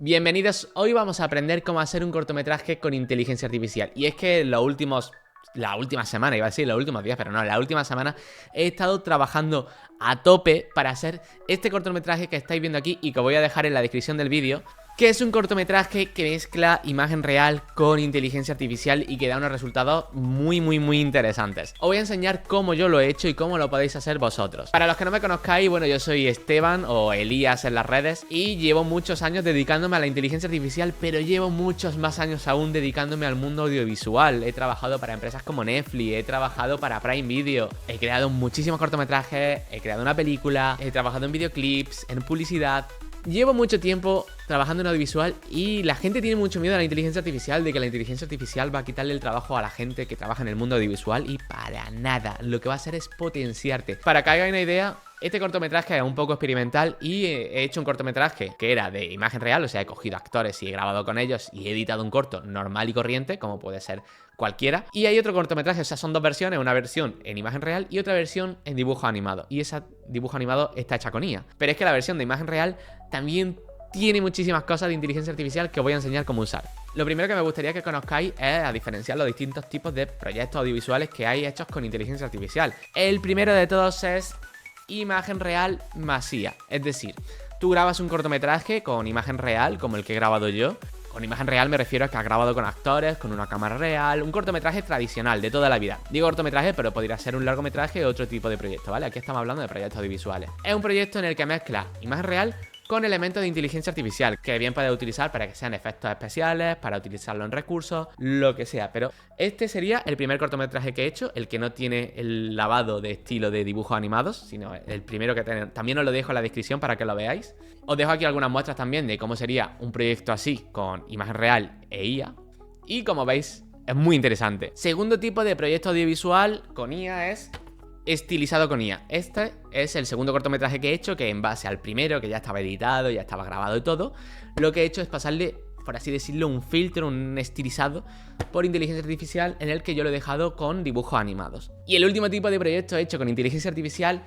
Bienvenidos, hoy vamos a aprender cómo hacer un cortometraje con inteligencia artificial. Y es que la última semana, iba a decir los últimos días, pero no, la última semana he estado trabajando a tope para hacer este cortometraje que estáis viendo aquí y que voy a dejar en la descripción del vídeo, que es un cortometraje que mezcla imagen real con inteligencia artificial y que da unos resultados muy interesantes. Os voy a enseñar cómo yo lo he hecho y cómo lo podéis hacer vosotros. Para los que no me conozcáis, bueno, yo soy Esteban o Elías en las redes y llevo muchos años dedicándome a la inteligencia artificial, pero llevo muchos más años aún dedicándome al mundo audiovisual. He trabajado para empresas como Netflix, he trabajado para Prime Video, he creado muchísimos cortometrajes, he creado una película, he trabajado en videoclips, en publicidad. Llevo mucho tiempo trabajando en audiovisual y la gente tiene mucho miedo a la inteligencia artificial, de que la inteligencia artificial va a quitarle el trabajo a la gente que trabaja en el mundo audiovisual, y para nada, lo que va a hacer es potenciarte. Para que hagáis una idea, este cortometraje es un poco experimental y he hecho un cortometraje que era de imagen real, o sea, he cogido actores y he grabado con ellos y he editado un corto normal y corriente, como puede ser cualquiera. Y hay otro cortometraje, o sea, son dos versiones, una versión en imagen real y otra versión en dibujo animado. Y ese dibujo animado está hecha con IA. Pero es que la versión de imagen real también tiene muchísimas cosas de inteligencia artificial que os voy a enseñar cómo usar. Lo primero que me gustaría que conozcáis es a diferenciar los distintos tipos de proyectos audiovisuales que hay hechos con inteligencia artificial. El primero de todos es imagen real más IA. Es decir, tú grabas un cortometraje con imagen real, como el que he grabado yo. Con imagen real me refiero a que has grabado con actores, con una cámara real, un cortometraje tradicional de toda la vida. Digo cortometraje, pero podría ser un largometraje o otro tipo de proyecto, ¿vale? Aquí estamos hablando de proyectos audiovisuales. Es un proyecto en el que mezcla imagen real con elementos de inteligencia artificial, que bien puedes utilizar para que sean efectos especiales, para utilizarlo en recursos, lo que sea. Pero este sería el primer cortometraje que he hecho, el que no tiene el lavado de estilo de dibujos animados, sino el primero que tenemos. También os lo dejo en la descripción para que lo veáis. Os dejo aquí algunas muestras también de cómo sería un proyecto así, con imagen real e IA. Y como veis, es muy interesante. Segundo tipo de proyecto audiovisual con IA es estilizado con IA. Este es el segundo cortometraje que he hecho, que en base al primero, que ya estaba editado, ya estaba grabado y todo, lo que he hecho es pasarle, por así decirlo, un filtro, un estilizado por inteligencia artificial, en el que yo lo he dejado con dibujos animados. Y el último tipo de proyecto hecho con inteligencia artificial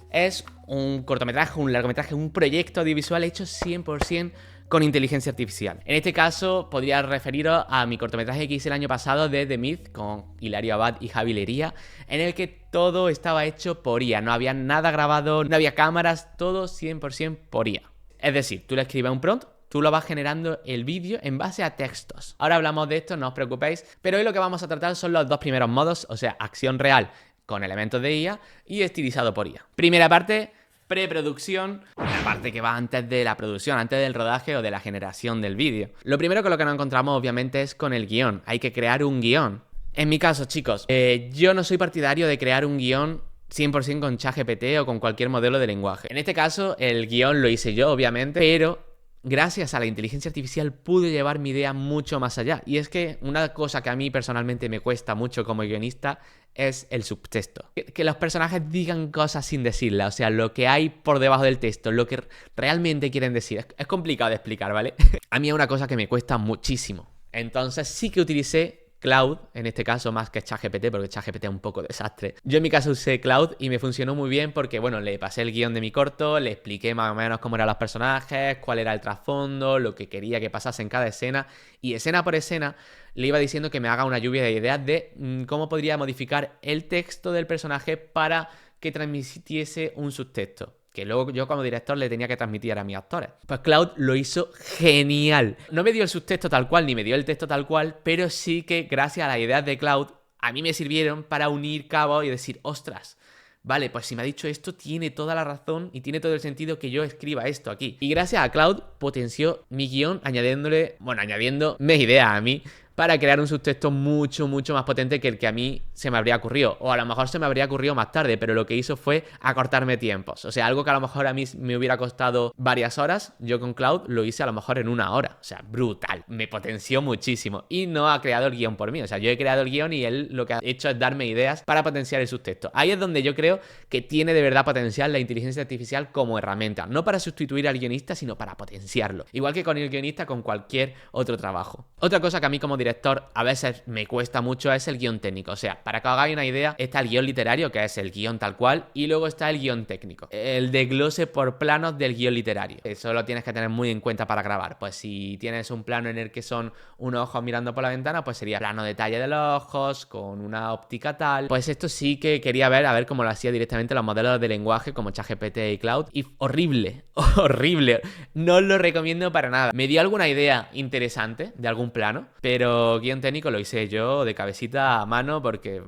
es un cortometraje, un largometraje, un proyecto audiovisual hecho 100% con inteligencia artificial. En este caso podría referiros a mi cortometraje que hice el año pasado de The Myth con Hilario Abad y Javi Lería, en el que todo estaba hecho por IA, no había nada grabado, no había cámaras, todo 100% por IA. Es decir, tú le escribes un prompt, tú lo vas generando el vídeo en base a textos. Ahora hablamos de esto, no os preocupéis, pero hoy lo que vamos a tratar son los dos primeros modos, o sea, acción real con elementos de IA y estilizado por IA. Primera parte, preproducción, la parte que va antes de la producción, antes del rodaje o de la generación del vídeo. Lo primero con lo que nos encontramos obviamente es con el guión. Hay que crear un guión. En mi caso, chicos, yo no soy partidario de crear un guión 100% con ChatGPT o con cualquier modelo de lenguaje. En este caso, el guión lo hice yo, obviamente, pero gracias a la inteligencia artificial pude llevar mi idea mucho más allá. Y es que una cosa que a mí personalmente me cuesta mucho como guionista es el subtexto. Que los personajes digan cosas sin decirlas, o sea, lo que hay por debajo del texto, lo que realmente quieren decir. Es complicado de explicar, ¿vale? A mí es una cosa que me cuesta muchísimo. Entonces sí que utilicé Claude, en este caso más que ChatGPT, porque ChatGPT es un poco desastre. Yo en mi caso usé Claude y me funcionó muy bien porque, bueno, le pasé el guión de mi corto, le expliqué más o menos cómo eran los personajes, cuál era el trasfondo, lo que quería que pasase en cada escena, y escena por escena le iba diciendo que me haga una lluvia de ideas de cómo podría modificar el texto del personaje para que transmitiese un subtexto, que luego yo como director le tenía que transmitir a mis actores. Pues Claude lo hizo genial. No me dio el subtexto tal cual, ni me dio el texto tal cual, pero sí que gracias a las ideas de Claude, a mí me sirvieron para unir cabos y decir, ostras, vale, pues si me ha dicho esto, tiene toda la razón y tiene todo el sentido que yo escriba esto aquí. Y gracias a Claude potenció mi guión añadiendo mis ideas a mí, para crear un subtexto mucho más potente que el que a mí se me habría ocurrido. O a lo mejor se me habría ocurrido más tarde, pero lo que hizo fue acortarme tiempos. O sea, algo que a lo mejor a mí me hubiera costado varias horas, yo con Claude lo hice a lo mejor en 1 hora. O sea, brutal. Me potenció muchísimo. Y no ha creado el guión por mí. O sea, yo he creado el guión y él lo que ha hecho es darme ideas para potenciar el subtexto. Ahí es donde yo creo que tiene de verdad potencial la inteligencia artificial como herramienta. No para sustituir al guionista, sino para potenciarlo. Igual que con el guionista, con cualquier otro trabajo. Otra cosa que a mí como director a veces me cuesta mucho es el guión técnico. O sea, para que os hagáis una idea, está el guión literario, que es el guión tal cual, y luego está el guión técnico, el desglose por planos del guión literario. Eso lo tienes que tener muy en cuenta para grabar. Pues si tienes un plano en el que son unos ojos mirando por la ventana, pues sería plano detalle de los ojos, con una óptica tal. Pues esto sí que quería ver, a ver cómo lo hacía directamente los modelos de lenguaje como ChatGPT y Claude. Y horrible, horrible. No os lo recomiendo para nada. Me dio alguna idea interesante de algún plano, pero guión técnico lo hice yo de cabecita a mano porque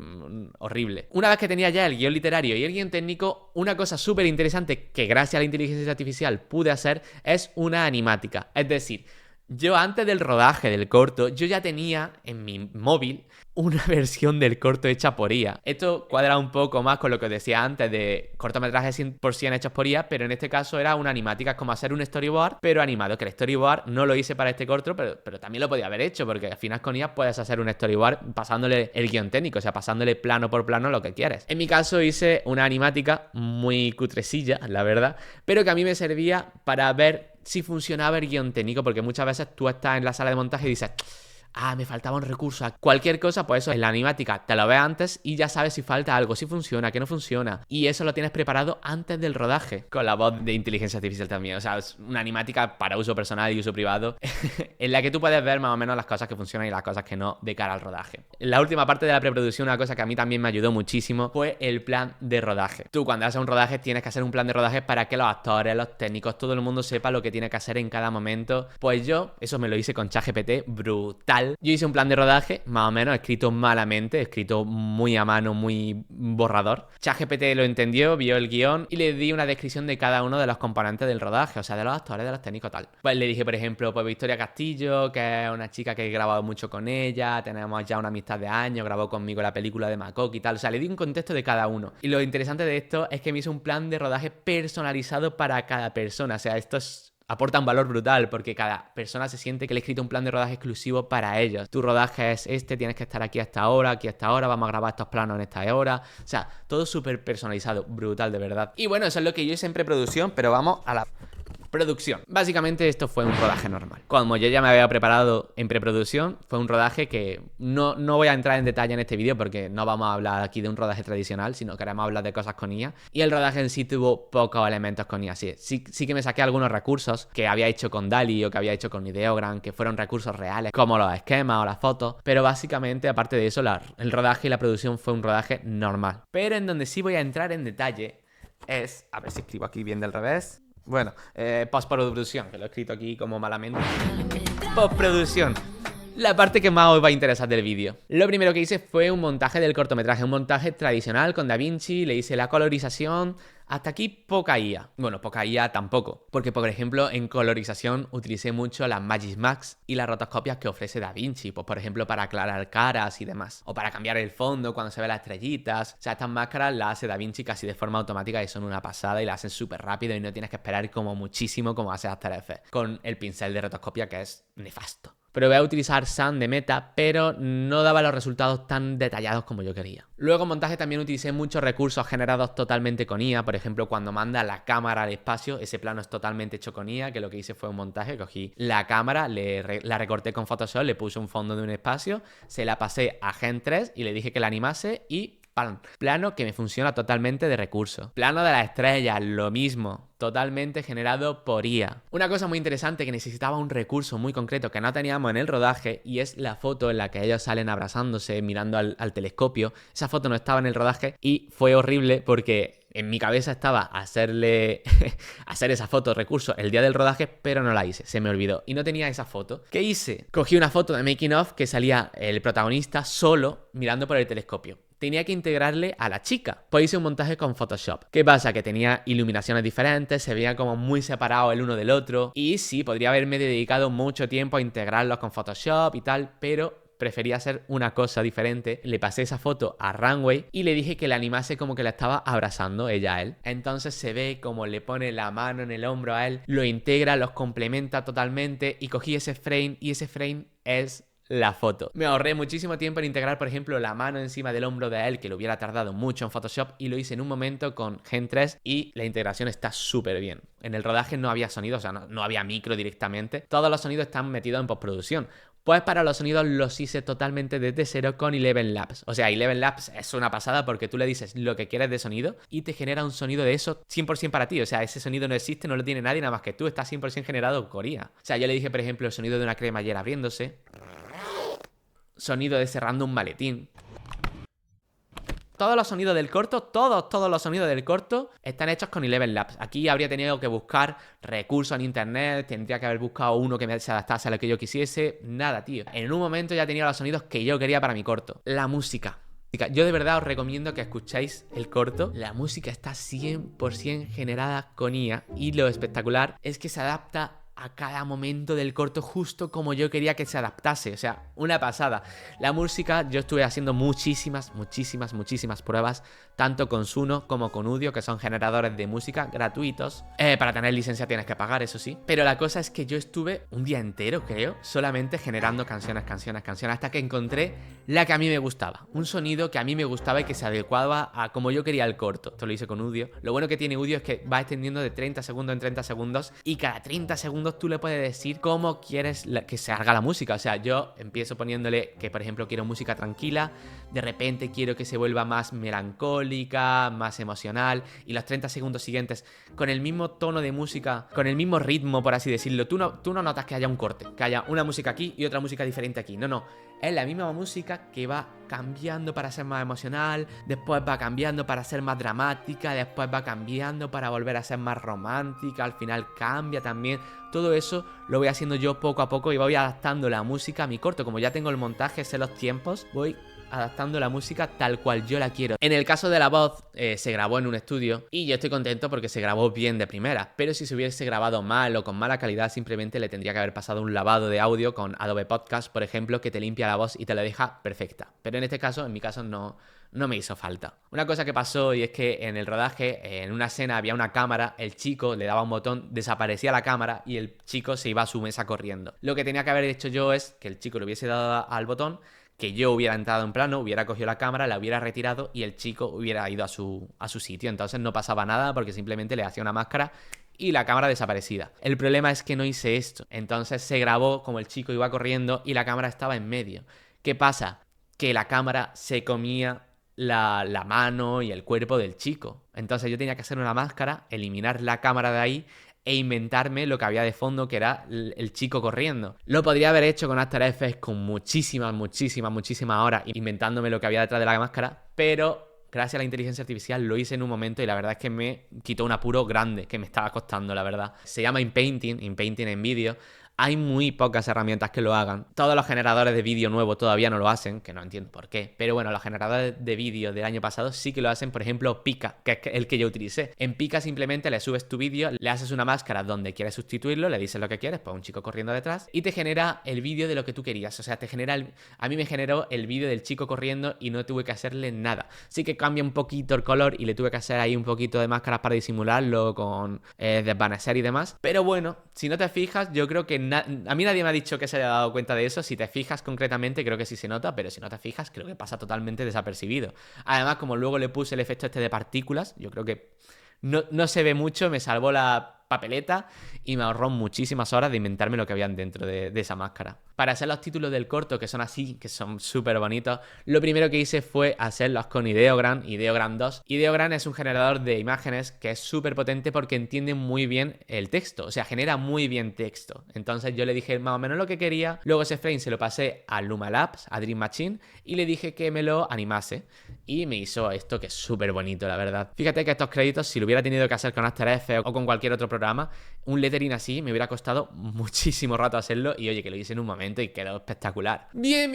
horrible. Una vez que tenía ya el guión literario y el guión técnico, una cosa súper interesante que gracias a la inteligencia artificial pude hacer es una animática. Es decir, yo antes del rodaje del corto, yo ya tenía en mi móvil una versión del corto hecha por IA. Esto cuadra un poco más con lo que os decía antes de cortometrajes 100% hechos por IA, pero en este caso era una animática, es como hacer un storyboard, pero animado, que el storyboard no lo hice para este corto, pero también lo podía haber hecho, porque al final con IA puedes hacer un storyboard pasándole el guión técnico, o sea, pasándole plano por plano lo que quieres. En mi caso hice una animática muy cutrecilla, la verdad, pero que a mí me servía para ver si funcionaba el guión técnico, porque muchas veces tú estás en la sala de montaje y dices, me faltaba un recurso. Cualquier cosa, pues eso, en la animática te lo ves antes y ya sabes si falta algo, si funciona, que no funciona. Y eso lo tienes preparado antes del rodaje, con la voz de inteligencia artificial también. O sea, es una animática para uso personal y uso privado, en la que tú puedes ver más o menos las cosas que funcionan y las cosas que no de cara al rodaje. En la última parte de la preproducción, una cosa que a mí también me ayudó muchísimo fue el plan de rodaje. Tú cuando haces un rodaje tienes que hacer un plan de rodaje para que los actores, los técnicos, todo el mundo sepa lo que tiene que hacer en cada momento. Pues yo, eso me lo hice con ChatGPT, brutal. Yo hice un plan de rodaje, más o menos, escrito malamente, escrito muy a mano, muy borrador. ChatGPT lo entendió, vio el guión y le di una descripción de cada uno de los componentes del rodaje, o sea, de los actores, de los técnicos, tal. Pues le dije, por ejemplo, pues Victoria Castillo, que es una chica que he grabado mucho con ella, tenemos ya una amistad de años, grabó conmigo la película de Makoki y tal. O sea, le di un contexto de cada uno. Y lo interesante de esto es que me hizo un plan de rodaje personalizado para cada persona. O sea, aporta un valor brutal porque cada persona se siente que le he escrito un plan de rodaje exclusivo para ellos. Tu rodaje es este, tienes que estar aquí hasta ahora, vamos a grabar estos planos en esta hora. O sea, todo súper personalizado, brutal de verdad. Y bueno, eso es lo que yo hice en preproducción, pero vamos a la producción. Básicamente esto fue un rodaje normal. Como yo ya me había preparado en preproducción, fue un rodaje que no voy a entrar en detalle en este vídeo porque no vamos a hablar aquí de un rodaje tradicional, sino queremos hablar de cosas con IA. Y el rodaje en sí tuvo pocos elementos con IA. Sí que me saqué algunos recursos que había hecho con DALL-E o que había hecho con Ideogram, que fueron recursos reales, como los esquemas o las fotos. Pero básicamente, aparte de eso, el rodaje y la producción fue un rodaje normal. Pero en donde sí voy a entrar en detalle es... A ver si escribo aquí bien del revés. Bueno, postproducción, que lo he escrito aquí como malamente. Postproducción. La parte que más os va a interesar del vídeo. Lo primero que hice fue un montaje del cortometraje, un montaje tradicional con DaVinci, le hice la colorización. Hasta aquí poca IA. Bueno, poca IA tampoco, porque por ejemplo en colorización utilicé mucho las Magic Max y las rotoscopias que ofrece DaVinci, pues por ejemplo para aclarar caras y demás, o para cambiar el fondo cuando se ve las estrellitas. O sea, estas máscaras las hace DaVinci casi de forma automática y son una pasada y las hacen súper rápido y no tienes que esperar como muchísimo como hace After Effects con el pincel de rotoscopia, que es nefasto. Probé a utilizar Sun de Meta, pero no daba los resultados tan detallados como yo quería. Luego en montaje también utilicé muchos recursos generados totalmente con IA. Por ejemplo, cuando manda la cámara al espacio, ese plano es totalmente hecho con IA, que lo que hice fue un montaje, cogí la cámara, la recorté con Photoshop, le puse un fondo de un espacio, se la pasé a Gen 3 y le dije que la animase y... ¡pam! Plano que me funciona totalmente de recurso. Plano de las estrellas, lo mismo. Totalmente generado por IA. Una cosa muy interesante que necesitaba un recurso muy concreto que no teníamos en el rodaje y es la foto en la que ellos salen abrazándose, mirando al telescopio. Esa foto no estaba en el rodaje y fue horrible porque en mi cabeza estaba hacer esa foto recurso el día del rodaje, pero no la hice, se me olvidó y no tenía esa foto. ¿Qué hice? Cogí una foto de making of que salía el protagonista solo mirando por el telescopio. Tenía que integrarle a la chica. Pues hice un montaje con Photoshop. ¿Qué pasa? Que tenía iluminaciones diferentes, se veía como muy separados el uno del otro. Y sí, podría haberme dedicado mucho tiempo a integrarlos con Photoshop y tal, pero prefería hacer una cosa diferente. Le pasé esa foto a Runway y le dije que la animase como que la estaba abrazando ella a él. Entonces se ve como le pone la mano en el hombro a él, lo integra, los complementa totalmente y cogí ese frame y ese frame es... la foto. Me ahorré muchísimo tiempo en integrar, por ejemplo, la mano encima del hombro de él, que lo hubiera tardado mucho en Photoshop, y lo hice en un momento con Gen 3 y la integración está súper bien. En el rodaje no había sonido, o sea, no había micro directamente. Todos los sonidos están metidos en postproducción. Pues para los sonidos los hice totalmente desde cero con Eleven Labs. O sea, Eleven Labs es una pasada porque tú le dices lo que quieres de sonido y te genera un sonido de eso 100% para ti. O sea, ese sonido no existe, no lo tiene nadie nada más que tú. Está 100% generado con IA. O sea, yo le dije, por ejemplo, el sonido de una cremallera abriéndose. Sonido de cerrando un maletín. Todos los sonidos del corto, todos los sonidos del corto están hechos con Eleven Labs. Aquí habría tenido que buscar recursos en internet, tendría que haber buscado uno que se adaptase a lo que yo quisiese. Nada, tío. En un momento ya tenía los sonidos que yo quería para mi corto. La música. Yo de verdad os recomiendo que escuchéis el corto. La música está 100% generada con IA y lo espectacular es que se adapta a cada momento del corto justo como yo quería que se adaptase. O sea, una pasada. La música, yo estuve haciendo muchísimas pruebas, tanto con Suno como con Udio, que son generadores de música gratuitos. Para tener licencia tienes que pagar, eso sí. Pero la cosa es que yo estuve un día entero, creo, solamente generando canciones, hasta que encontré la que a mí me gustaba. Un sonido que a mí me gustaba y que se adecuaba a como yo quería el corto. Esto lo hice con Udio. Lo bueno que tiene Udio es que va extendiendo de 30 segundos en 30 segundos y cada 30 segundos tú le puedes decir cómo quieres que se haga la música. O sea, yo empiezo poniéndole que, por ejemplo, quiero música tranquila, de repente quiero que se vuelva más melancólica, más emocional, y los 30 segundos siguientes, con el mismo tono de música, con el mismo ritmo, por así decirlo, tú no notas que haya un corte, que haya una música aquí y otra música diferente aquí. No, es la misma música que va cambiando para ser más emocional, después va cambiando para ser más dramática, después va cambiando para volver a ser más romántica, al final cambia también. Todo eso lo voy haciendo yo poco a poco y voy adaptando la música a mi corto. Como ya tengo el montaje, sé los tiempos, voy adaptando la música tal cual yo la quiero. En el caso de la voz, se grabó en un estudio y yo estoy contento porque se grabó bien de primera, pero si se hubiese grabado mal o con mala calidad, simplemente le tendría que haber pasado un lavado de audio con Adobe Podcast, por ejemplo, que te limpia la voz y te la deja perfecta. Pero en este caso, en mi caso, no me hizo falta. Una cosa que pasó, y es que en el rodaje, en una escena había una cámara, el chico le daba un botón, desaparecía la cámara y el chico se iba a su mesa corriendo. Lo que tenía que haber hecho yo es que el chico le hubiese dado al botón, que yo hubiera entrado en plano, hubiera cogido la cámara, la hubiera retirado y el chico hubiera ido a su sitio. Entonces no pasaba nada porque simplemente le hacía una máscara y la cámara desaparecida. El problema es que no hice esto. Entonces se grabó como el chico iba corriendo y la cámara estaba en medio. ¿Qué pasa? Que la cámara se comía la mano y el cuerpo del chico. Entonces yo tenía que hacer una máscara, eliminar la cámara de ahí e inventarme lo que había de fondo, que era el chico corriendo. Lo podría haber hecho con After Effects con muchísimas horas, inventándome lo que había detrás de la máscara, pero gracias a la inteligencia artificial lo hice en un momento y la verdad es que me quitó un apuro grande que me estaba costando, la verdad. Se llama InPainting en vídeo. Hay muy pocas herramientas que lo hagan. Todos los generadores de vídeo nuevos todavía no lo hacen, que no entiendo por qué. Pero bueno, los generadores de vídeo del año pasado sí que lo hacen. Por ejemplo, Pika, que es el que yo utilicé. En Pika simplemente le subes tu vídeo, le haces una máscara donde quieres sustituirlo, le dices lo que quieres, pues un chico corriendo detrás, y te genera el vídeo de lo que tú querías. O sea, te genera a mí me generó el vídeo del chico corriendo y no tuve que hacerle nada. Sí que cambia un poquito el color y le tuve que hacer ahí un poquito de máscaras para disimularlo con desvanecer y demás. Pero bueno, si no te fijas, yo creo que a mí nadie me ha dicho que se haya dado cuenta de eso. Si te fijas concretamente, creo que sí se nota, pero si no te fijas, creo que pasa totalmente desapercibido. Además, como luego le puse el efecto este de partículas, yo creo que no se ve mucho, me salvó la papeleta y me ahorró muchísimas horas de inventarme lo que habían dentro de esa máscara. Para hacer los títulos del corto, que son así, que son súper bonitos, lo primero que hice fue hacerlos con Ideogram 2. Ideogram es un generador de imágenes que es súper potente porque entiende muy bien el texto, o sea, genera muy bien texto. Entonces yo le dije más o menos lo que quería, luego ese frame se lo pasé a Luma Labs, a Dream Machine, y le dije que me lo animase. Y me hizo esto que es súper bonito, la verdad. Fíjate que estos créditos, si lo hubiera tenido que hacer con After Effects o con cualquier otro programa, un lettering así me hubiera costado muchísimo rato hacerlo y oye, que lo hice en un momento y quedó espectacular. Bien.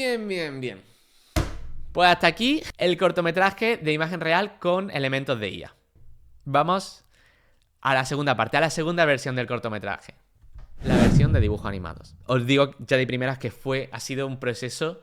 Pues hasta aquí el cortometraje de imagen real con elementos de IA. Vamos a la segunda parte, a la segunda versión del cortometraje. La versión de dibujos animados. Os digo ya de primeras que ha sido un proceso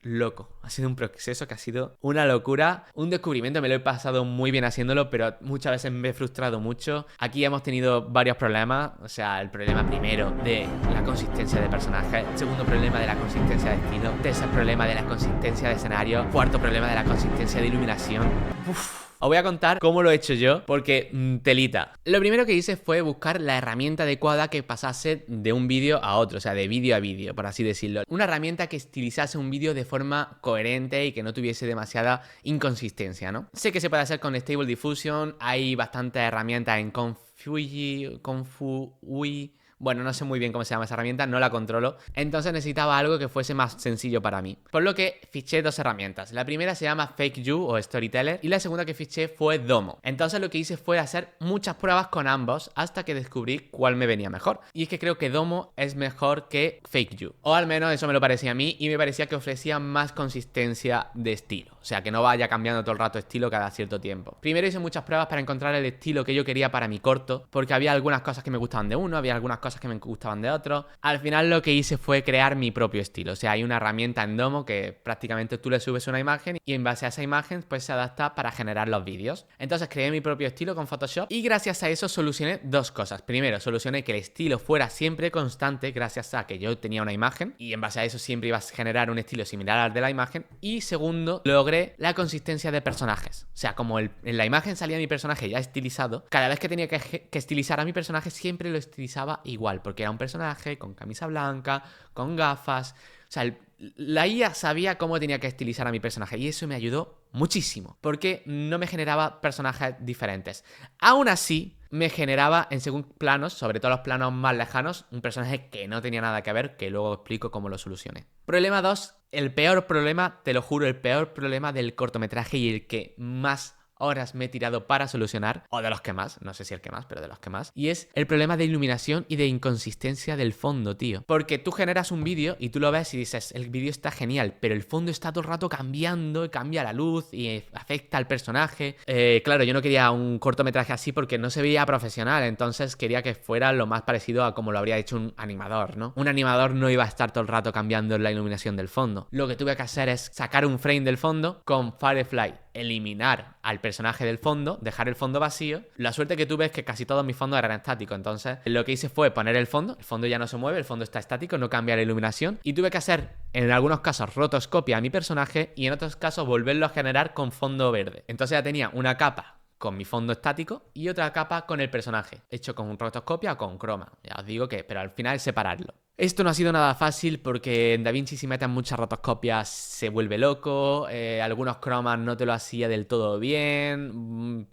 loco. Ha sido un proceso que ha sido una locura, un descubrimiento. Me lo he pasado muy bien haciéndolo, pero muchas veces me he frustrado mucho. Aquí hemos tenido varios problemas. O sea, el problema primero de la consistencia de personajes, segundo problema de la consistencia de estilo, tercer problema de la consistencia de escenario, cuarto problema de la consistencia de iluminación. Os voy a contar cómo lo he hecho yo, porque telita. Lo primero que hice fue buscar la herramienta adecuada que pasase de un vídeo a otro, o sea, de vídeo a vídeo, por así decirlo. Una herramienta que estilizase un vídeo de forma coherente y que no tuviese demasiada inconsistencia, ¿no? Sé que se puede hacer con Stable Diffusion, hay bastantes herramientas en Confui. Bueno, no sé muy bien cómo se llama esa herramienta, no la controlo. Entonces necesitaba algo que fuese más sencillo para mí. Por lo que fiché dos herramientas. La primera se llama FakeYou o Storyteller y la segunda que fiché fue Domo. Entonces lo que hice fue hacer muchas pruebas con ambos hasta que descubrí cuál me venía mejor. Y es que creo que Domo es mejor que FakeYou. O al menos eso me lo parecía a mí y me parecía que ofrecía más consistencia de estilo. O sea, que no vaya cambiando todo el rato estilo cada cierto tiempo. Primero hice muchas pruebas para encontrar el estilo que yo quería para mi corto, porque había algunas cosas que me gustaban de uno, había algunas cosas que me gustaban de otro. Al final lo que hice fue crear mi propio estilo. O sea, hay una herramienta en Domo que prácticamente tú le subes una imagen y en base a esa imagen pues se adapta para generar los vídeos. Entonces creé mi propio estilo con Photoshop y gracias a eso solucioné dos cosas. Primero, solucioné que el estilo fuera siempre constante gracias a que yo tenía una imagen y en base a eso siempre ibas a generar un estilo similar al de la imagen. Y segundo, logré la consistencia de personajes. O sea, como en la imagen salía mi personaje ya estilizado, cada vez que tenía que estilizar a mi personaje siempre lo estilizaba igual, porque era un personaje con camisa blanca, con gafas. O sea, la IA sabía cómo tenía que estilizar a mi personaje y eso me ayudó muchísimo, porque no me generaba personajes diferentes. Aún así, me generaba en según planos, sobre todo los planos más lejanos, un personaje que no tenía nada que ver, que luego explico cómo lo solucioné. Problema 2, el peor problema, te lo juro, el peor problema del cortometraje y el que más horas me he tirado para solucionar, o de los que más, no sé si el que más, pero de los que más, y es el problema de iluminación y de inconsistencia del fondo, tío. Porque tú generas un vídeo y tú lo ves y dices, el vídeo está genial, pero el fondo está todo el rato cambiando, y cambia la luz y afecta al personaje. Claro, yo no quería un cortometraje así porque no se veía profesional, entonces quería que fuera lo más parecido a como lo habría hecho un animador, ¿no? Un animador no iba a estar todo el rato cambiando la iluminación del fondo. Lo que tuve que hacer es sacar un frame del fondo con Firefly, eliminar al personaje del fondo, dejar el fondo vacío. La suerte que tuve es que casi todos mis fondos eran estáticos, entonces lo que hice fue poner el fondo ya no se mueve, el fondo está estático, no cambia la iluminación y tuve que hacer en algunos casos rotoscopia a mi personaje y en otros casos volverlo a generar con fondo verde. Entonces ya tenía una capa con mi fondo estático y otra capa con el personaje, hecho con rotoscopia o con croma. Ya os digo que, pero al final separarlo. Esto no ha sido nada fácil porque en DaVinci si metes muchas rotoscopias se vuelve loco, algunos cromas no te lo hacía del todo bien.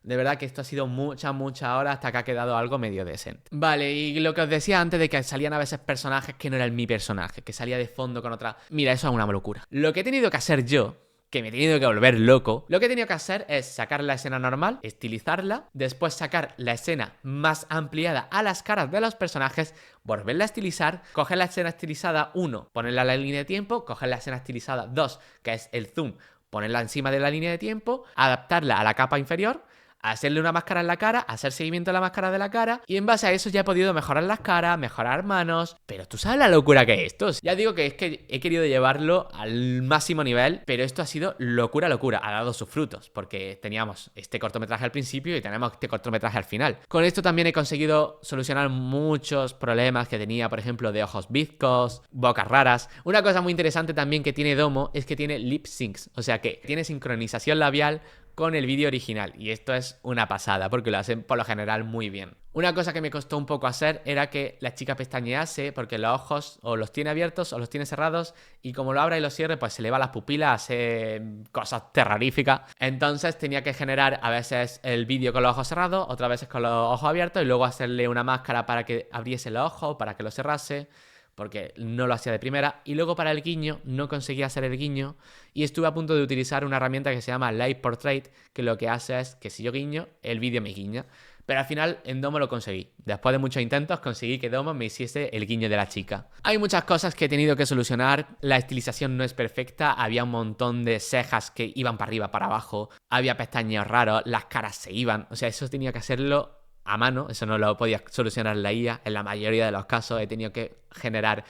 De verdad que esto ha sido muchas horas hasta que ha quedado algo medio decente. Vale, y lo que os decía antes de que salían a veces personajes que no eran mi personaje, que salía de fondo con otra... Mira, eso es una locura. Lo que he tenido que hacer yo, que me he tenido que volver loco, lo que he tenido que hacer es sacar la escena normal, estilizarla, después sacar la escena más ampliada a las caras de los personajes, volverla a estilizar, coger la escena estilizada 1, ponerla a la línea de tiempo, coger la escena estilizada 2, que es el zoom, ponerla encima de la línea de tiempo, adaptarla a la capa inferior, hacerle una máscara en la cara, hacer seguimiento de la máscara de la cara y en base a eso ya he podido mejorar las caras, mejorar manos. Pero tú sabes la locura que es esto. Ya digo que es que he querido llevarlo al máximo nivel, pero esto ha sido locura. Ha dado sus frutos porque teníamos este cortometraje al principio y tenemos este cortometraje al final. Con esto también he conseguido solucionar muchos problemas que tenía, por ejemplo, de ojos bizcos, bocas raras. Una cosa muy interesante también que tiene Domo es que tiene lip syncs, o sea que tiene sincronización labial con el vídeo original y esto es una pasada porque lo hacen por lo general muy bien. Una cosa que me costó un poco hacer era que la chica pestañease porque los ojos o los tiene abiertos o los tiene cerrados y como lo abra y lo cierre pues se le va las pupilas, hace cosas terroríficas. Entonces tenía que generar a veces el vídeo con los ojos cerrados, otras veces con los ojos abiertos y luego hacerle una máscara para que abriese los ojos, para que lo cerrase, porque no lo hacía de primera. Y luego para el guiño no conseguía hacer el guiño y estuve a punto de utilizar una herramienta que se llama Live Portrait, que lo que hace es que si yo guiño, el vídeo me guiña. Pero al final en Domo lo conseguí. Después de muchos intentos conseguí que Domo me hiciese el guiño de la chica. Hay muchas cosas que he tenido que solucionar. La estilización no es perfecta. Había un montón de cejas que iban para arriba, para abajo. Había pestañeos raros. Las caras se iban. O sea, eso tenía que hacerlo a mano, eso no lo podía solucionar la IA. En la mayoría de los casos he tenido que generar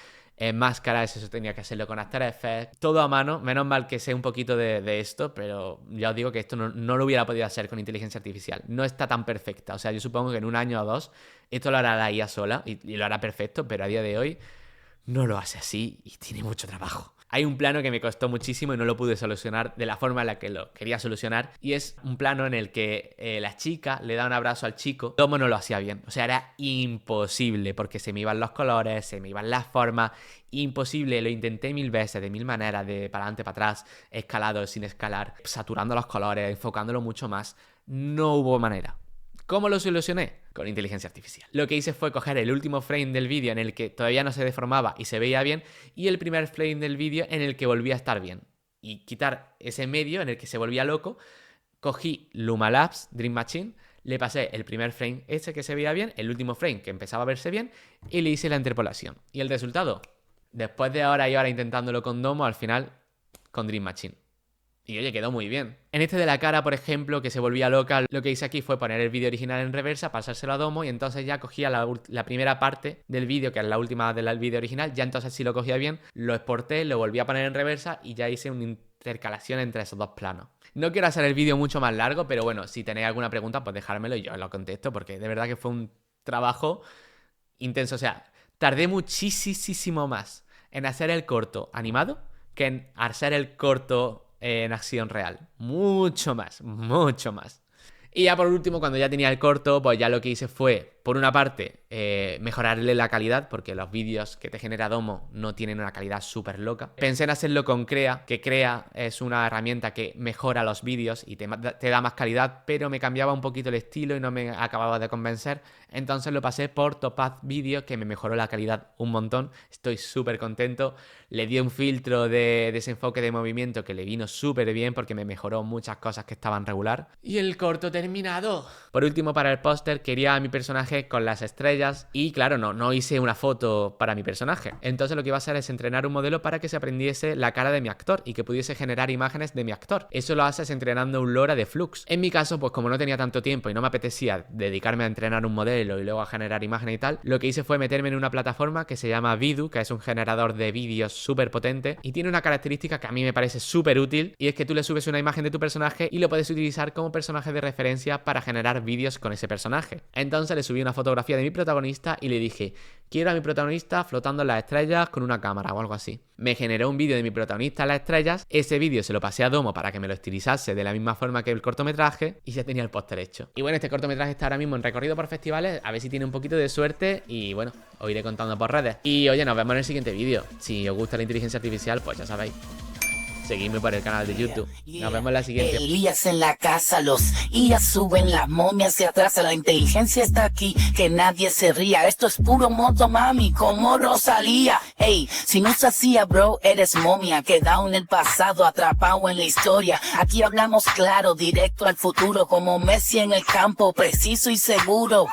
máscaras, eso tenía que hacerlo con After Effects, todo a mano. Menos mal que sé un poquito de esto, pero ya os digo que esto no lo hubiera podido hacer con inteligencia artificial. No está tan perfecta, o sea, yo supongo que en un año o dos esto lo hará la IA sola y lo hará perfecto, pero a día de hoy no lo hace así y tiene mucho trabajo. Hay un plano que me costó muchísimo y no lo pude solucionar de la forma en la que lo quería solucionar. Y es un plano en el que la chica le da un abrazo al chico. Domo no lo hacía bien. O sea, era imposible porque se me iban los colores, se me iban las formas. Imposible. Lo intenté 1000 veces, de 1000 maneras, de para adelante, para atrás, escalado, sin escalar, saturando los colores, enfocándolo mucho más. No hubo manera. ¿Cómo lo solucioné? Con inteligencia artificial. Lo que hice fue coger el último frame del vídeo en el que todavía no se deformaba y se veía bien, y el primer frame del vídeo en el que volvía a estar bien. Y quitar ese medio en el que se volvía loco. Cogí Luma Labs, Dream Machine, le pasé el primer frame ese que se veía bien, el último frame que empezaba a verse bien, y le hice la interpolación. Y el resultado, después de horas y horas intentándolo con Domo, al final con Dream Machine. Y oye, quedó muy bien. En este de la cara, por ejemplo, que se volvía loca, lo que hice aquí fue poner el vídeo original en reversa, pasárselo a Domo, y entonces ya cogía la primera parte del vídeo, que es la última del vídeo original, ya entonces sí lo cogía bien, lo exporté, lo volví a poner en reversa y ya hice una intercalación entre esos dos planos. No quiero hacer el vídeo mucho más largo, pero bueno, si tenéis alguna pregunta, pues dejármelo y yo lo contesto, porque de verdad que fue un trabajo intenso. O sea, tardé muchísimo más en hacer el corto animado que en hacer el corto en acción real. Mucho más, mucho más. Y ya por último, cuando ya tenía el corto, pues ya lo que hice fue, por una parte, mejorarle la calidad, porque los vídeos que te genera Domo no tienen una calidad súper loca. Pensé en hacerlo con Krea, que Krea es una herramienta que mejora los vídeos y te da más calidad, pero me cambiaba un poquito el estilo y no me acababa de convencer. Entonces lo pasé por Topaz Video, que me mejoró la calidad un montón. Estoy súper contento. Le di un filtro de desenfoque de movimiento que le vino súper bien porque me mejoró muchas cosas que estaban regular. Y el corto terminado. Por último, para el póster quería a mi personaje con las estrellas y claro, no hice una foto para mi personaje. Entonces lo que iba a hacer es entrenar un modelo para que se aprendiese la cara de mi actor y que pudiese generar imágenes de mi actor. Eso lo haces entrenando un LoRa de Flux. En mi caso, pues como no tenía tanto tiempo y no me apetecía dedicarme a entrenar un modelo y luego a generar imágenes y tal, lo que hice fue meterme en una plataforma que se llama Vidu, que es un generador de vídeos súper potente y tiene una característica que a mí me parece súper útil, y es que tú le subes una imagen de tu personaje y lo puedes utilizar como personaje de referencia para generar vídeos con ese personaje. Entonces le subí una fotografía de mi protagonista y le dije, quiero a mi protagonista flotando en las estrellas con una cámara o algo así. Me generó un vídeo de mi protagonista en las estrellas, ese vídeo se lo pasé a Domo para que me lo estilizase de la misma forma que el cortometraje y ya tenía el póster hecho. Y bueno, este cortometraje está ahora mismo en recorrido por festivales, a ver si tiene un poquito de suerte y bueno, os iré contando por redes. Y oye, nos vemos en el siguiente vídeo. Si os gusta la inteligencia artificial, pues ya sabéis, seguidme por el canal de YouTube. Nos vemos en la siguiente. Elías en la casa, los IAs suben, las momias se atrasan, la inteligencia está aquí, que nadie se ría. Esto es puro moto, mami, como Rosalía. Ey, si no se hacía, bro, eres momia, quedado en el pasado, atrapado en la historia. Aquí hablamos claro, directo al futuro, como Messi en el campo, preciso y seguro.